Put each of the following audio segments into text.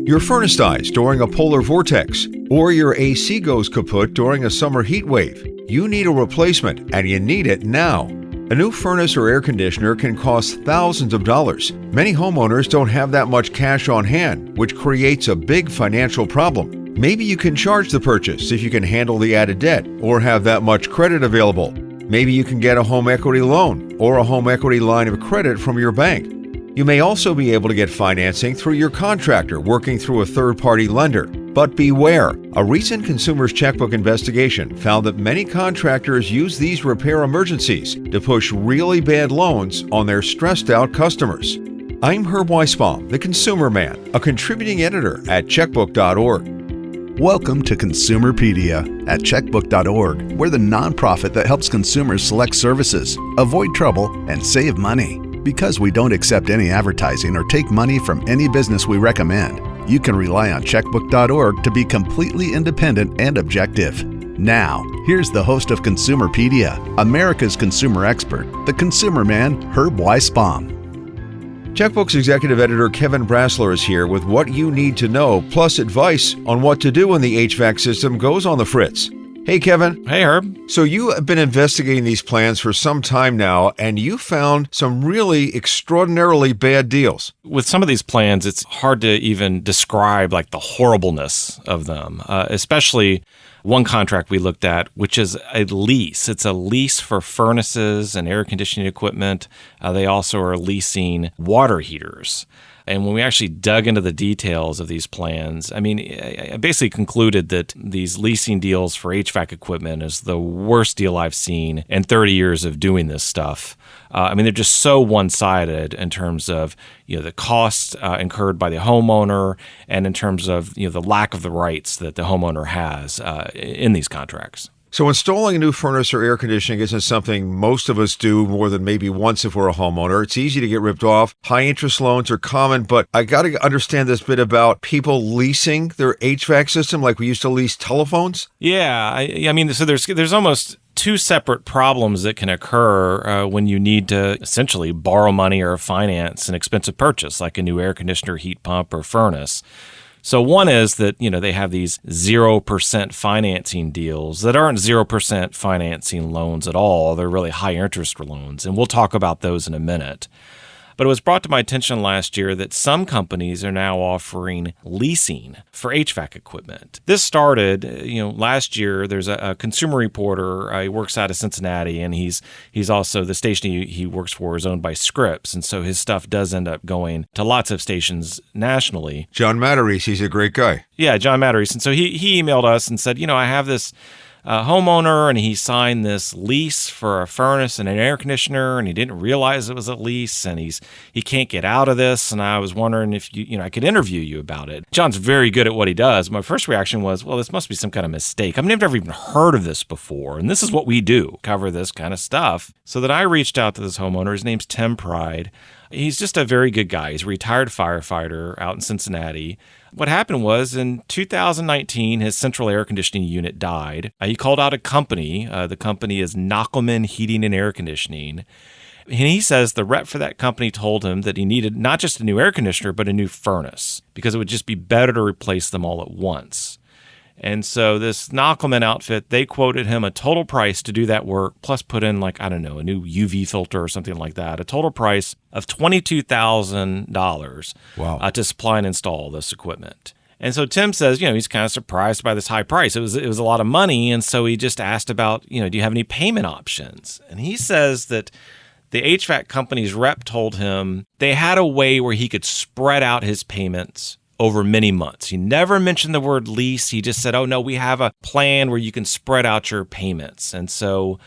your furnace dies during a polar vortex, or your AC goes kaput during a summer heat wave. You need a replacement, and you need it now. A new furnace or air conditioner can cost thousands of dollars. Many homeowners don't have that much cash on hand, which creates a big financial problem. Maybe you can charge the purchase if you can handle the added debt or have that much credit available. Maybe you can get a home equity loan or a home equity line of credit from your bank. You may also be able to get financing through your contractor working through a third-party lender. But beware, a recent Consumers Checkbook investigation found that many contractors use these repair emergencies to push really bad loans on their stressed-out customers. I'm Herb Weisbaum, the Consumer Man, a contributing editor at checkbook.org. Welcome to Consumerpedia at checkbook.org. We're the nonprofit that helps consumers select services, avoid trouble, and save money. Because we don't accept any advertising or take money from any business we recommend, you can rely on checkbook.org to be completely independent and objective. Now, here's the host of Consumerpedia, America's consumer expert, the Consumer Man, Herb Weisbaum. Checkbook's executive editor Kevin Brassler is here with what you need to know, plus advice on what to do when the HVAC system goes on the fritz. Hey, Kevin. Hey, Herb. So you have been investigating these plans for some time now, and you found some really extraordinarily bad deals. With some of these plans, it's hard to even describe like the horribleness of them, especially one contract we looked at, which is a lease. It's a lease for furnaces and air conditioning equipment. They also are leasing water heaters. And when we actually dug into the details of these plans, I mean, I basically concluded that these leasing deals for HVAC equipment is the worst deal I've seen in 30 years of doing this stuff. I mean, they're just so one-sided in terms of, the costs incurred by the homeowner and in terms of, the lack of the rights that the homeowner has in these contracts. So installing a new furnace or air conditioning isn't something most of us do more than maybe once if we're a homeowner. It's easy to get ripped off. High interest loans are common, but I got to understand this bit about people leasing their HVAC system like we used to lease telephones. Yeah, I mean, so there's almost two separate problems that can occur when you need to essentially borrow money or finance an expensive purchase like a new air conditioner, heat pump, or furnace. So one is that, they have these 0% financing deals that aren't 0% financing loans at all. They're really high interest loans, and we'll talk about those in a minute. But it was brought to my attention last year that some companies are now offering leasing for HVAC equipment. This started, last year. There's a consumer reporter. He works out of Cincinnati, and he's also the station he works for is owned by Scripps, and so his stuff does end up going to lots of stations nationally. John Matarese, he's a great guy. Yeah, John Matarese. And so he emailed us and said, I have this homeowner, and he signed this lease for a furnace and an air conditioner, and he didn't realize it was a lease, and he can't get out of this, and I was wondering if I could interview you about it. John's very good at what he does. My first reaction was, well, this must be some kind of mistake. I've never even heard of this before, and this is what we do, cover this kind of stuff. So then I reached out to this homeowner. His name's Tim Pride. He's just a very good guy. He's a retired firefighter out in Cincinnati. What happened was in 2019, his central air conditioning unit died. He called out a company. The company is Knockelman Heating and Air Conditioning. And he says the rep for that company told him that he needed not just a new air conditioner, but a new furnace because it would just be better to replace them all at once. And so this Knockelman outfit, they quoted him a total price to do that work, plus put in a new UV filter or something like that, a total price of $22,000 to supply and install this equipment. And so Tim says, he's kind of surprised by this high price. It was a lot of money, and so he just asked about, do you have any payment options? And he says that the HVAC company's rep told him they had a way where he could spread out his payments over many months. He never mentioned the word lease. He just said, oh, no, we have a plan where you can spread out your payments. And so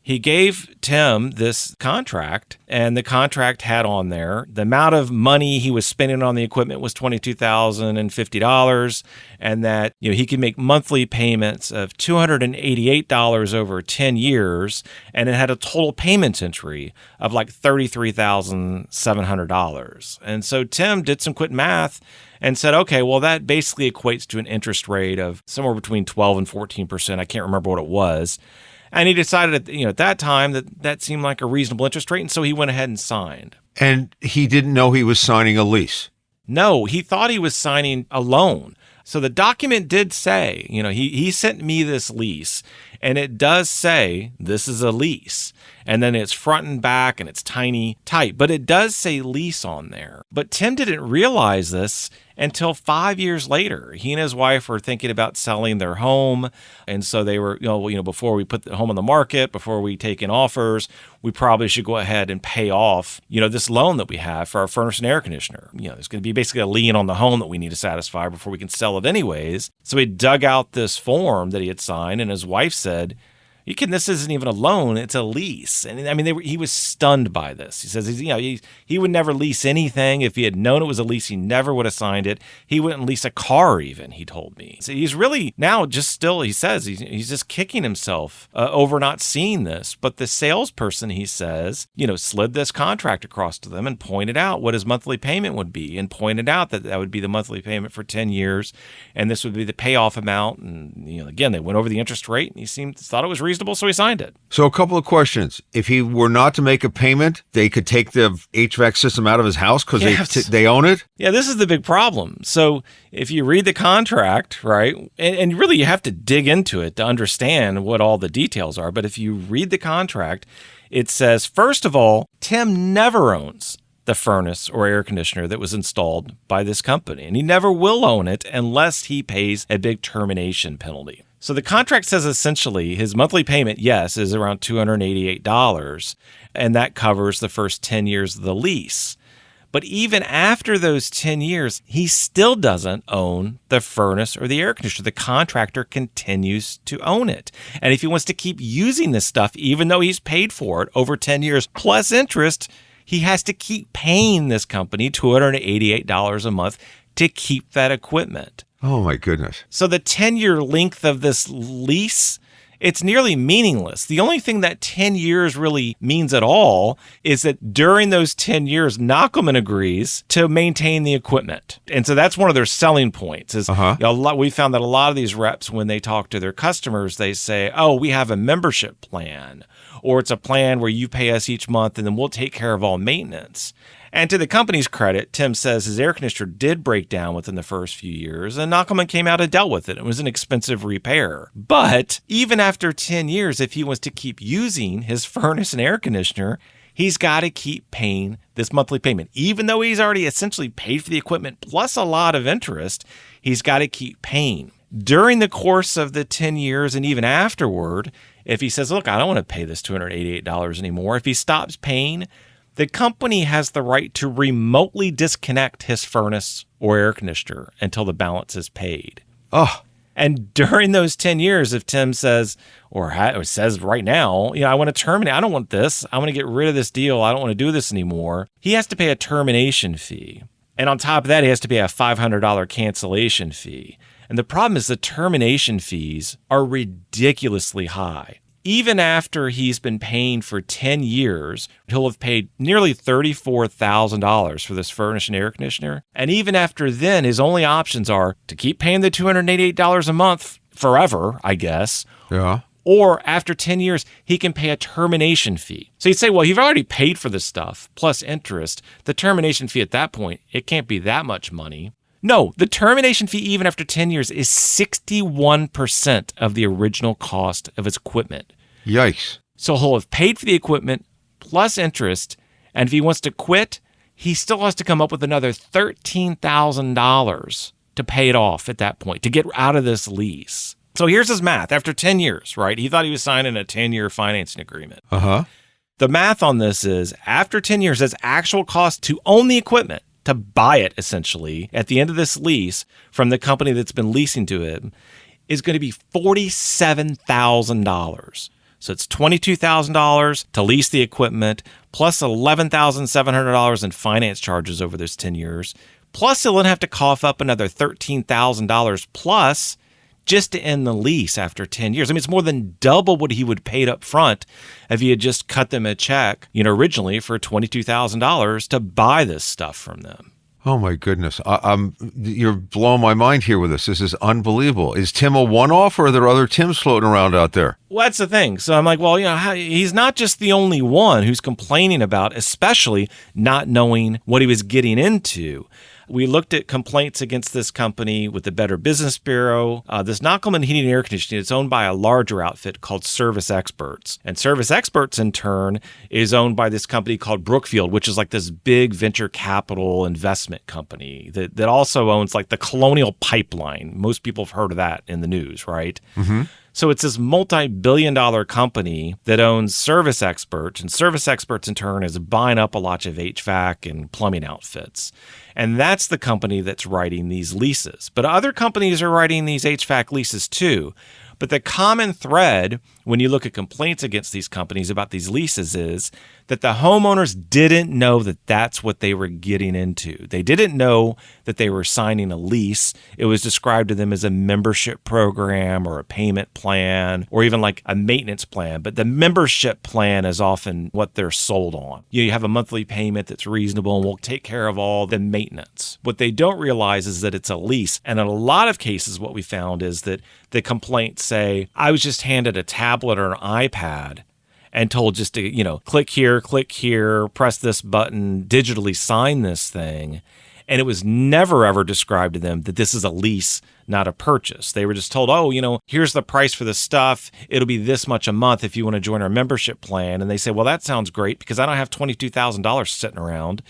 he gave Tim this contract, and the contract had on there the amount of money he was spending on the equipment was $22,050, and that he could make monthly payments of $288 over 10 years, and it had a total payment entry of like $33,700. And so Tim did some quick math and said, okay, well, that basically equates to an interest rate of somewhere between 12 and 14%. I can't remember what it was. And he decided at that time that seemed like a reasonable interest rate, and so he went ahead and signed. And he didn't know he was signing a lease. No, he thought he was signing a loan. So the document did say, he sent me this lease, and it does say this is a lease. And then it's front and back and it's tiny type, but it does say lease on there. But Tim didn't realize this until 5 years later. He and his wife were thinking about selling their home. And so they were, before we put the home on the market, before we take in offers, we probably should go ahead and pay off, this loan that we have for our furnace and air conditioner. There's going to be basically a lien on the home that we need to satisfy before we can sell it anyways. So he dug out this form that he had signed, and his wife said, "You kidding? This isn't even a loan; it's a lease." And I mean, he was stunned by this. He says, he would never lease anything. If he had known it was a lease, he never would have signed it. He wouldn't lease a car, even. He told me. So he's really now just still. He says he's just kicking himself over not seeing this. But the salesperson, he says, slid this contract across to them and pointed out what his monthly payment would be, and pointed out that would be the monthly payment for 10 years, and this would be the payoff amount. And again, they went over the interest rate, and he thought it was reasonable. So he signed it. So a couple of questions. If he were not to make a payment, they could take the HVAC system out of his house because they own it? Yeah, this is the big problem. So if you read the contract, right, and really you have to dig into it to understand what all the details are. But if you read the contract, it says, first of all, Tim never owns the furnace or air conditioner that was installed by this company, and he never will own it unless he pays a big termination penalty. So the contract says essentially his monthly payment, yes, is around $288, and that covers the first 10 years of the lease. But even after those 10 years, he still doesn't own the furnace or the air conditioner. The contractor continues to own it. And if he wants to keep using this stuff, even though he's paid for it over 10 years plus interest, he has to keep paying this company $288 a month to keep that equipment. Oh, my goodness. So the 10-year length of this lease, it's nearly meaningless. The only thing that 10 years really means at all is that during those 10 years, Knockelman agrees to maintain the equipment. And so that's one of their selling points. We found that a lot of these reps, when they talk to their customers, they say, oh, we have a membership plan, or it's a plan where you pay us each month and then we'll take care of all maintenance. And to the company's credit, Tim says his air conditioner did break down within the first few years, and Knockelman came out and dealt with it. It was an expensive repair. But even after 10 years, if he wants to keep using his furnace and air conditioner, he's got to keep paying this monthly payment. Even though he's already essentially paid for the equipment plus a lot of interest, he's got to keep paying. During the course of the 10 years and even afterward, if he says, look, I don't want to pay this $288 anymore, if he stops paying, the company has the right to remotely disconnect his furnace or air conditioner until the balance is paid. Oh. And during those 10 years, if Tim says, or says right now, I want to terminate, I don't want this, I want to get rid of this deal, I don't want to do this anymore, he has to pay a termination fee. And on top of that, he has to pay a $500 cancellation fee. And the problem is the termination fees are ridiculously high. Even after he's been paying for 10 years, he'll have paid nearly $34,000 for this furnace and air conditioner. And even after then, his only options are to keep paying the $288 a month forever, I guess. Yeah. Or after 10 years, he can pay a termination fee. So you'd say, well, you've already paid for this stuff, plus interest. The termination fee at that point, it can't be that much money. No, the termination fee, even after 10 years, is 61% of the original cost of his equipment. Yikes. So he'll have paid for the equipment plus interest, and if he wants to quit, he still has to come up with another $13,000 to pay it off at that point, to get out of this lease. So here's his math. After 10 years, right? He thought he was signing a 10-year financing agreement. Uh-huh. The math on this is, after 10 years, his actual cost to own the equipment, to buy it, essentially, at the end of this lease from the company that's been leasing to him, is going to be $47,000. So it's $22,000 to lease the equipment, plus $11,700 in finance charges over those 10 years. Plus, he'll then have to cough up another $13,000 plus just to end the lease after 10 years. I mean, it's more than double what he would paid up front if he had just cut them a check, originally for $22,000 to buy this stuff from them. Oh, my goodness. You're blowing my mind here with this. This is unbelievable. Is Tim a one-off, or are there other Tims floating around out there? Well, that's the thing. So I'm like, well, he's not just the only one who's complaining about, especially not knowing what he was getting into. We looked at complaints against this company with the Better Business Bureau. This Knockelman Heating and Air Conditioning is owned by a larger outfit called Service Experts. And Service Experts, in turn, is owned by this company called Brookfield, which is like this big venture capital investment company that also owns like the Colonial Pipeline. Most people have heard of that in the news, right? Mm-hmm. So it's this multi-billion-dollar company that owns Service Experts, and Service Experts in turn is buying up a lot of HVAC and plumbing outfits. And that's the company that's writing these leases. But other companies are writing these HVAC leases too. But the common thread when you look at complaints against these companies about these leases is that the homeowners didn't know that that's what they were getting into. They didn't know that they were signing a lease. It was described to them as a membership program or a payment plan or even like a maintenance plan. But the membership plan is often what they're sold on. You have a monthly payment that's reasonable and will take care of all the maintenance. What they don't realize is that it's a lease. And in a lot of cases, what we found is that the complaints say, I was just handed a tablet or an iPad and told just to, click here, press this button, digitally sign this thing. And it was never, ever described to them that this is a lease, not a purchase. They were just told, here's the price for the stuff. It'll be this much a month if you want to join our membership plan. And they say, well, that sounds great because I don't have $22,000 sitting around.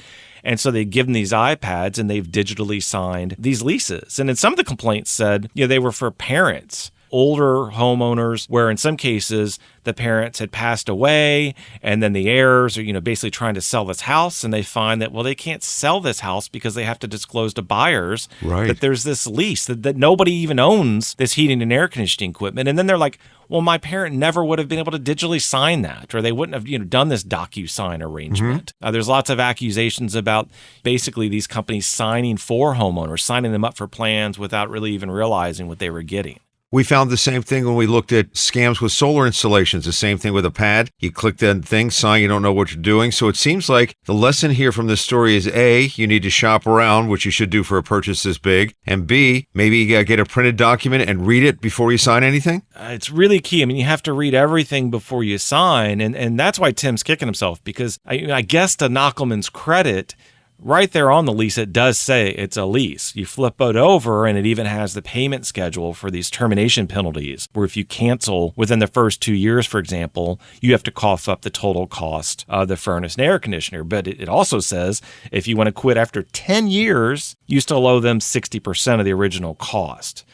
And so they give them these iPads and they've digitally signed these leases. And then some of the complaints said, they were for parents, older homeowners, where in some cases the parents had passed away and then the heirs are, basically trying to sell this house. And they find that, they can't sell this house because they have to disclose to buyers that there's this lease, that nobody even owns this heating and air conditioning equipment. And then they're like, well, my parent never would have been able to digitally sign that, or they wouldn't have, done this DocuSign arrangement. Mm-hmm. There's lots of accusations about basically these companies signing for homeowners, signing them up for plans without really even realizing what they were getting. We found the same thing when we looked at scams with solar installations, the same thing with a pad. You click that thing, sign, you don't know what you're doing. So it seems like the lesson here from this story is A, you need to shop around, which you should do for a purchase this big. And B, maybe you got to get a printed document and read it before you sign anything. It's really key. I mean, you have to read everything before you sign. And that's why Tim's kicking himself, because I guess to Knockelman's credit, right there on the lease, it does say it's a lease. You flip it over and it even has the payment schedule for these termination penalties, where if you cancel within the first 2 years, for example, you have to cough up the total cost of the furnace and air conditioner. But it also says if you want to quit after 10 years, you still owe them 60% of the original cost.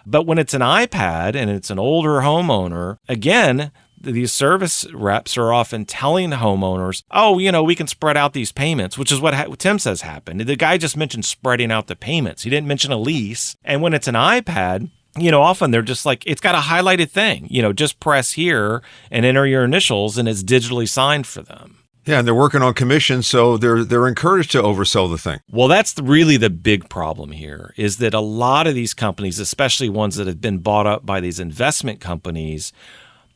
But when it's an iPad and it's an older homeowner, again, these service reps are often telling homeowners, we can spread out these payments, which is what Tim says happened. The guy just mentioned spreading out the payments. He didn't mention a lease. And when it's an iPad, often they're just like, it's got a highlighted thing, just press here and enter your initials and it's digitally signed for them. Yeah, and they're working on commission, so they're encouraged to oversell the thing. Well, that's really the big problem here, is that a lot of these companies, especially ones that have been bought up by these investment companies,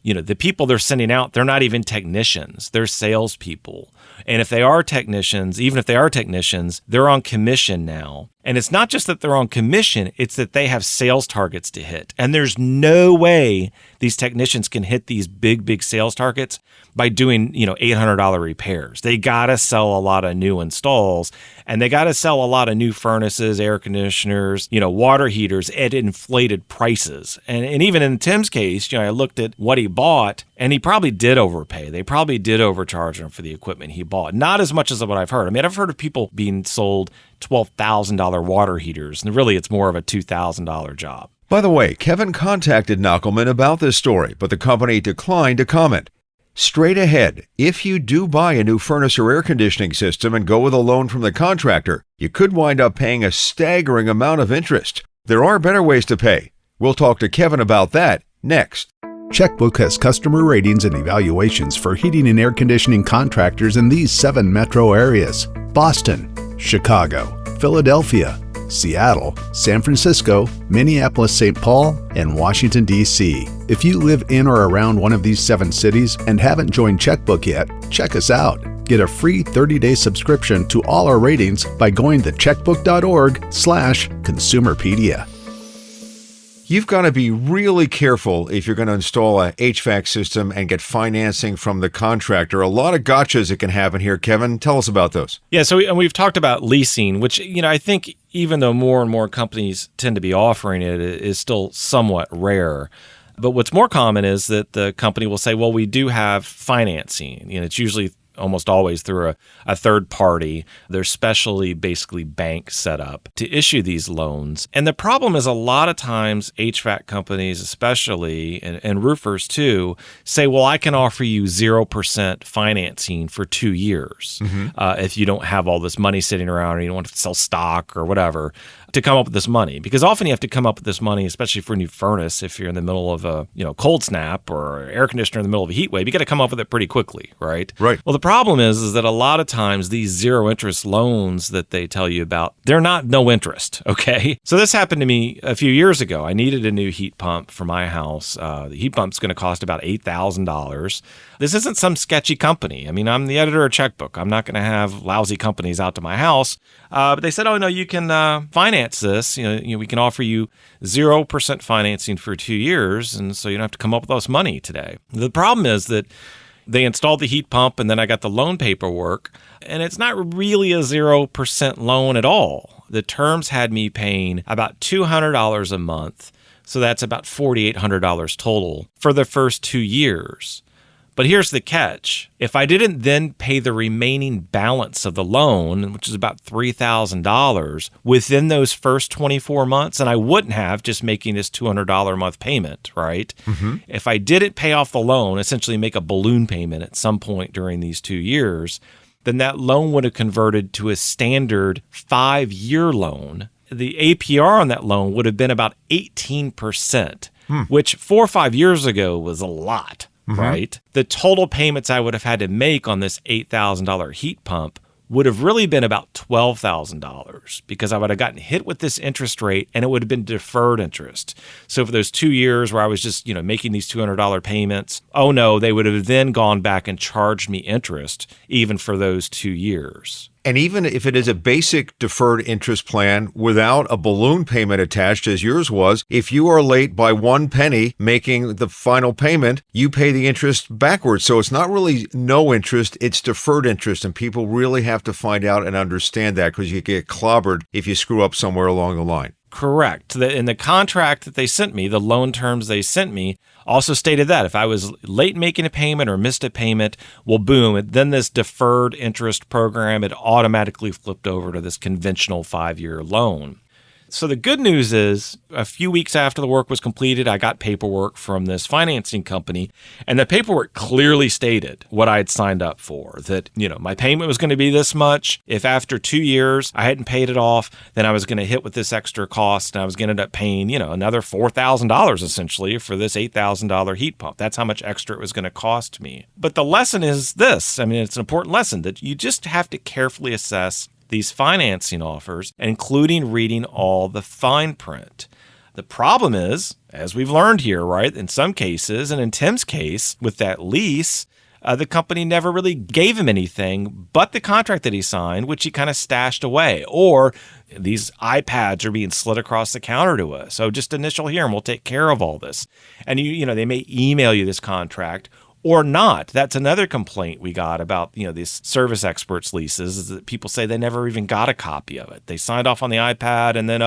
the people they're sending out, they're not even technicians. They're salespeople. And if they are technicians, even if they are technicians, they're on commission now. And it's not just that they're on commission, it's that they have sales targets to hit. And there's no way these technicians can hit these big sales targets by doing, $800 repairs. They got to sell a lot of new installs, and they got to sell a lot of new furnaces, air conditioners, water heaters at inflated prices. And even in Tim's case, I looked at what he bought, and he probably did overpay. They probably did overcharge him for the equipment he bought. Not as much as what I've heard. I mean, I've heard of people being sold $12,000 water heaters, and really it's more of a $2,000 job. By the way, Kevin contacted Knockelman about this story, but the company declined to comment. Straight ahead, if you do buy a new furnace or air conditioning system and go with a loan from the contractor, you could wind up paying a staggering amount of interest. There are better ways to pay. We'll talk to Kevin about that next. Checkbook has customer ratings and evaluations for heating and air conditioning contractors in these 7 metro areas: Boston, Chicago, Philadelphia, Seattle, San Francisco, Minneapolis-St. Paul, and Washington, D.C. If you live in or around one of these 7 cities and haven't joined Checkbook yet, check us out. Get a free 30-day subscription to all our ratings by going to checkbook.org/Consumerpedia. You've got to be really careful if you're going to install a HVAC system and get financing from the contractor. A lot of gotchas that can happen here. Kevin, tell us about those. Yeah, so we've talked about leasing, which, I think even though more and more companies tend to be offering it, it is still somewhat rare. But what's more common is that the company will say, well, we do have financing. It's usually almost always through a third party. There's specially basically banks set up to issue these loans. And the problem is a lot of times HVAC companies especially, and roofers too, say, well, I can offer you 0% financing for 2 years if you don't have all this money sitting around or you don't want to sell stock or whatever to come up with this money. Because often you have to come up with this money, especially for a new furnace, if you're in the middle of a cold snap or air conditioner in the middle of a heat wave, you got to come up with it pretty quickly, right? Right. Well, the problem is that a lot of times these zero interest loans that they tell you about, they're not no interest, okay? So this happened to me a few years ago. I needed a new heat pump for my house. The heat pump's going to cost about $8,000. This isn't some sketchy company. I mean, I'm the editor of Checkbook. I'm not going to have lousy companies out to my house. But they said, oh, no, you can finance this. We can offer you 0% financing for 2 years, and so you don't have to come up with all this money today. The problem is that they installed the heat pump, and then I got the loan paperwork, and it's not really a 0% loan at all. The terms had me paying about $200 a month, so that's about $4,800 total for the first 2 years. But here's the catch. If I didn't then pay the remaining balance of the loan, which is about $3,000, within those first 24 months, and I wouldn't have just making this $200 a month payment, right? If I didn't pay off the loan, essentially make a balloon payment at some point during these 2 years, then that loan would have converted to a standard 5-year loan. The APR on that loan would have been about 18%, which 4 or 5 years ago was a lot. Right? The total payments I would have had to make on this $8,000 heat pump would have really been about $12,000 because I would have gotten hit with this interest rate and it would have been deferred interest. So for those 2 years where I was just, making these $200 payments, oh no, they would have then gone back and charged me interest even for those 2 years. And even if it is a basic deferred interest plan without a balloon payment attached, as yours was, if you are late by 1 penny making the final payment, you pay the interest backwards. So it's not really no interest, it's deferred interest. And people really have to find out and understand that because you get clobbered if you screw up somewhere along the line. Correct. In the contract that they sent me, the loan terms they sent me also stated that if I was late making a payment or missed a payment, well, boom, then this deferred interest program, it automatically flipped over to this conventional 5-year loan. So the good news is a few weeks after the work was completed, I got paperwork from this financing company, and the paperwork clearly stated what I had signed up for, that, my payment was going to be this much. If after 2 years I hadn't paid it off, then I was going to hit with this extra cost, and I was going to end up paying, another $4,000 essentially for this $8,000 heat pump. That's how much extra it was going to cost me. But the lesson is this. I mean, it's an important lesson that you just have to carefully assess these financing offers, including reading all the fine print. The problem is, as we've learned here, right, in some cases, and in Tim's case with that lease, the company never really gave him anything but the contract that he signed, which he kind of stashed away. Or these iPads are being slid across the counter to us. So just initial here and we'll take care of all this. And they may email you this contract or not. That's another complaint we got about, these service experts leases, is that people say they never even got a copy of it. They signed off on the iPad and then,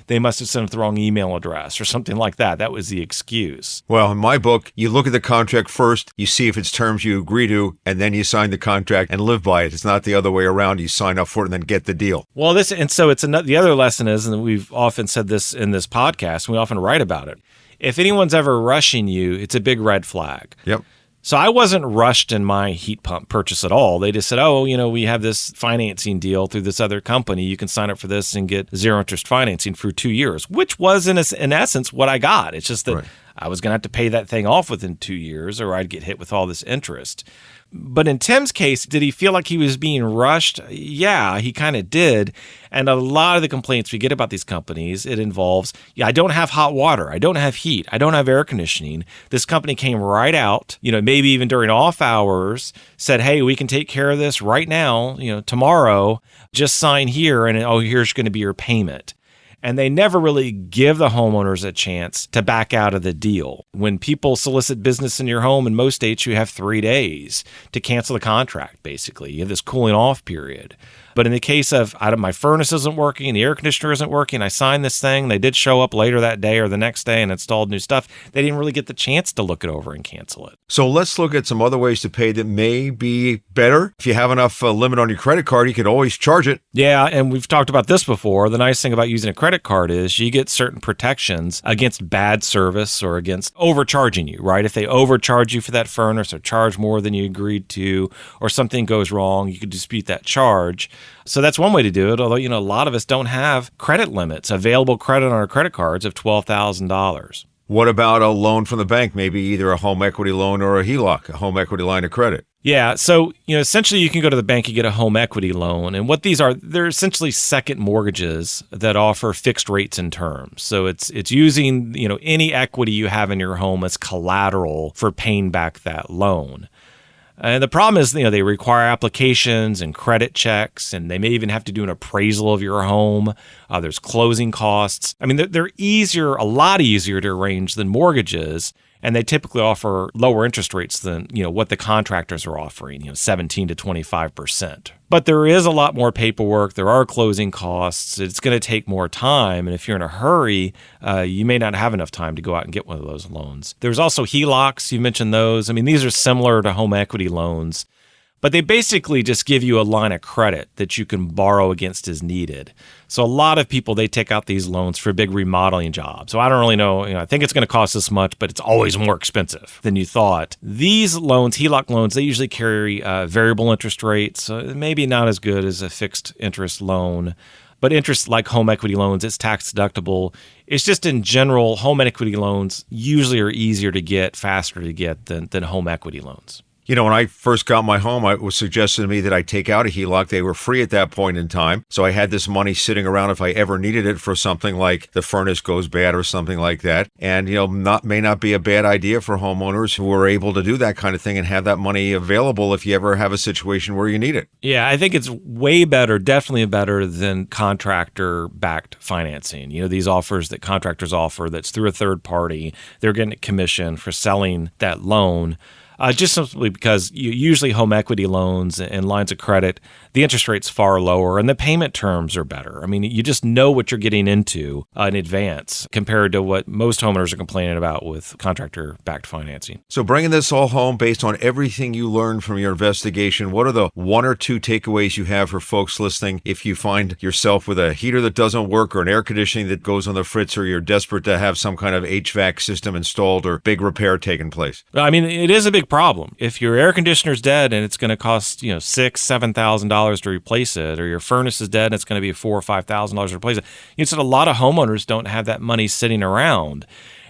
they must have sent the wrong email address or something like that. That was the excuse. Well, in my book, you look at the contract first, you see if it's terms you agree to, and then you sign the contract and live by it. It's not the other way around. You sign up for it and then get the deal. Well, the other lesson is, and we've often said this in this podcast, and we often write about it. If anyone's ever rushing you, it's a big red flag. Yep. So I wasn't rushed in my heat pump purchase at all. They just said, we have this financing deal through this other company. You can sign up for this and get 0 interest financing for 2 years, which was in essence what I got. It's just that right. I was going to have to pay that thing off within 2 years or I'd get hit with all this interest. But in Tim's case, did he feel like he was being rushed? Yeah, he kind of did. And a lot of the complaints we get about these companies, it involves, I don't have hot water. I don't have heat. I don't have air conditioning. This company came right out, maybe even during off hours, said, hey, we can take care of this right now, tomorrow. Just sign here and, here's going to be your payment. And they never really give the homeowners a chance to back out of the deal. When people solicit business in your home, in most states, you have 3 days to cancel the contract, basically. You have this cooling off period. But in the case of my furnace isn't working, the air conditioner isn't working, I signed this thing, they did show up later that day or the next day and installed new stuff, they didn't really get the chance to look it over and cancel it. So let's look at some other ways to pay that may be better. If you have enough limit on your credit card, you could always charge it. Yeah, and we've talked about this before. The nice thing about using a credit card is you get certain protections against bad service or against overcharging you, right? If they overcharge you for that furnace or charge more than you agreed to, or something goes wrong, you could dispute that charge. So that's one way to do it, although, a lot of us don't have credit limits, available credit on our credit cards of $12,000. What about a loan from the bank, maybe either a home equity loan or a HELOC, a home equity line of credit? Yeah, so, essentially you can go to the bank and get a home equity loan. And what these are, they're essentially second mortgages that offer fixed rates and terms. So it's using, any equity you have in your home as collateral for paying back that loan. And the problem is, they require applications and credit checks, and they may even have to do an appraisal of your home. There's closing costs. I mean, they're a lot easier to arrange than mortgages, and they typically offer lower interest rates than, what the contractors are offering, 17 to 25%. But there is a lot more paperwork. There are closing costs. It's going to take more time. And if you're in a hurry, you may not have enough time to go out and get one of those loans. There's also HELOCs. You mentioned those. I mean, these are similar to home equity loans, but they basically just give you a line of credit that you can borrow against as needed. So a lot of people, they take out these loans for big remodeling jobs. So I don't really know, I think it's going to cost this much, but it's always more expensive than you thought. These loans, HELOC loans, they usually carry variable interest rates, so maybe not as good as a fixed interest loan. But interest like home equity loans, it's tax deductible. It's just in general, home equity loans usually are easier to get, faster to get than home equity loans. When I first got my home, it was suggested to me that I take out a HELOC. They were free at that point in time. So I had this money sitting around if I ever needed it for something like the furnace goes bad or something like that. And, may not be a bad idea for homeowners who are able to do that kind of thing and have that money available if you ever have a situation where you need it. Yeah, I think it's way better, definitely better than contractor-backed financing. These offers that contractors offer that's through a third party, they're getting a commission for selling that loan. Just simply because usually home equity loans and lines of credit, the interest rate's far lower and the payment terms are better. I mean, you just know what you're getting into in advance compared to what most homeowners are complaining about with contractor-backed financing. So bringing this all home based on everything you learned from your investigation, what are the 1 or 2 takeaways you have for folks listening if you find yourself with a heater that doesn't work or an air conditioning that goes on the fritz, or you're desperate to have some kind of HVAC system installed or big repair taking place? I mean, it is a big problem. If your air conditioner's dead and it's going to cost, $6,000-$7,000 to replace it, or your furnace is dead and it's going to be $4,000 or $5,000 to replace it, said a lot of homeowners don't have that money sitting around.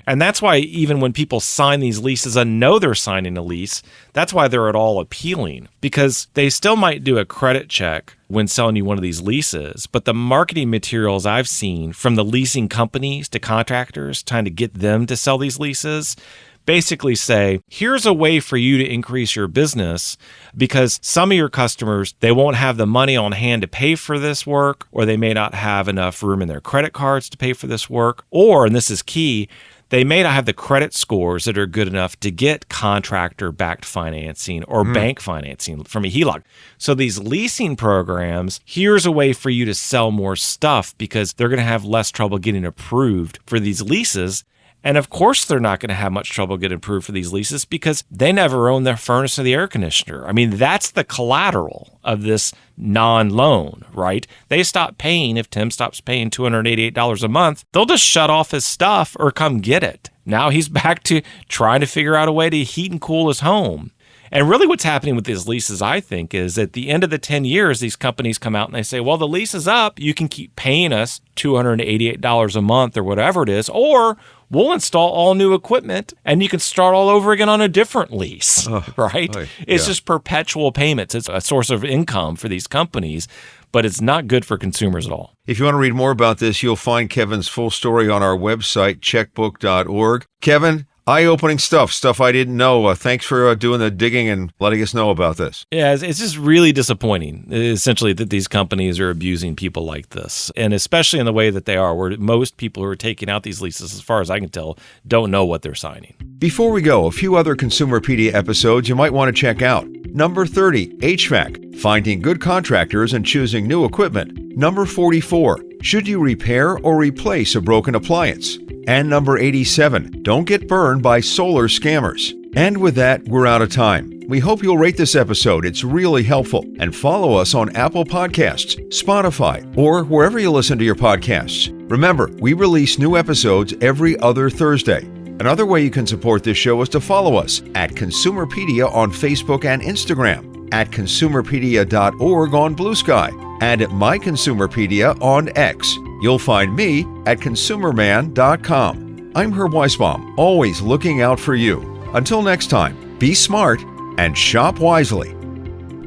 And that's why even when people sign these leases and know they're signing a lease, that's why they're at all appealing, because they still might do a credit check when selling you one of these leases. But the marketing materials I've seen from the leasing companies to contractors trying to get them to sell these leases basically say, here's a way for you to increase your business because some of your customers, they won't have the money on hand to pay for this work, or they may not have enough room in their credit cards to pay for this work, or, and this is key, they may not have the credit scores that are good enough to get contractor-backed financing or bank financing from a HELOC. So these leasing programs, here's a way for you to sell more stuff because they're going to have less trouble getting approved for these leases. And of course, they're not going to have much trouble getting approved for these leases because they never own their furnace or the air conditioner. I mean, that's the collateral of this non-loan, right? They stop paying. If Tim stops paying $288 a month, they'll just shut off his stuff or come get it. Now he's back to trying to figure out a way to heat and cool his home. And really what's happening with these leases, I think, is at the end of the 10 years, these companies come out and they say, well, the lease is up. You can keep paying us $288 a month or whatever it is, or we'll install all new equipment and you can start all over again on a different lease, right? It's just perpetual payments. It's a source of income for these companies, but it's not good for consumers at all. If you want to read more about this, you'll find Kevin's full story on our website, checkbook.org. Kevin, eye-opening stuff I didn't know. Thanks for doing the digging and letting us know about this. Yeah, it's just really disappointing, essentially, that these companies are abusing people like this, and especially in the way that they are, where most people who are taking out these leases, as far as I can tell, don't know what they're signing. Before we go, a few other Consumerpedia episodes you might want to check out. Number 30, HVAC, finding good contractors and choosing new equipment. Number 44, should you repair or replace a broken appliance? And number 87, don't get burned by solar scammers. And with that, we're out of time. We hope you'll rate this episode. It's really helpful. And follow us on Apple Podcasts, Spotify, or wherever you listen to your podcasts. Remember, we release new episodes every other Thursday. Another way you can support this show is to follow us at Consumerpedia on Facebook and Instagram, at Consumerpedia.org on Blue Sky, and at My Consumerpedia on X. You'll find me at consumerman.com. I'm Herb Weisbaum, always looking out for you. Until next time, be smart and shop wisely.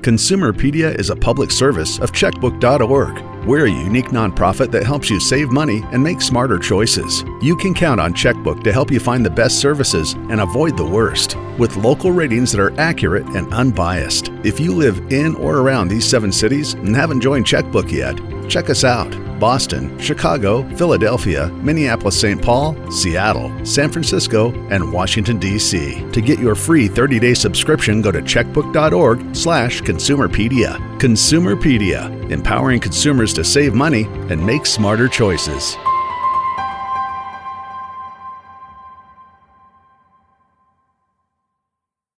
Consumerpedia is a public service of checkbook.org. We're a unique nonprofit that helps you save money and make smarter choices. You can count on Checkbook to help you find the best services and avoid the worst, with local ratings that are accurate and unbiased. If you live in or around these 7 cities and haven't joined Checkbook yet, check us out. Boston, Chicago, Philadelphia, Minneapolis-St. Paul, Seattle, San Francisco, and Washington, D.C. To get your free 30-day subscription, go to checkbook.org/Consumerpedia. Consumerpedia, empowering consumers to save money and make smarter choices.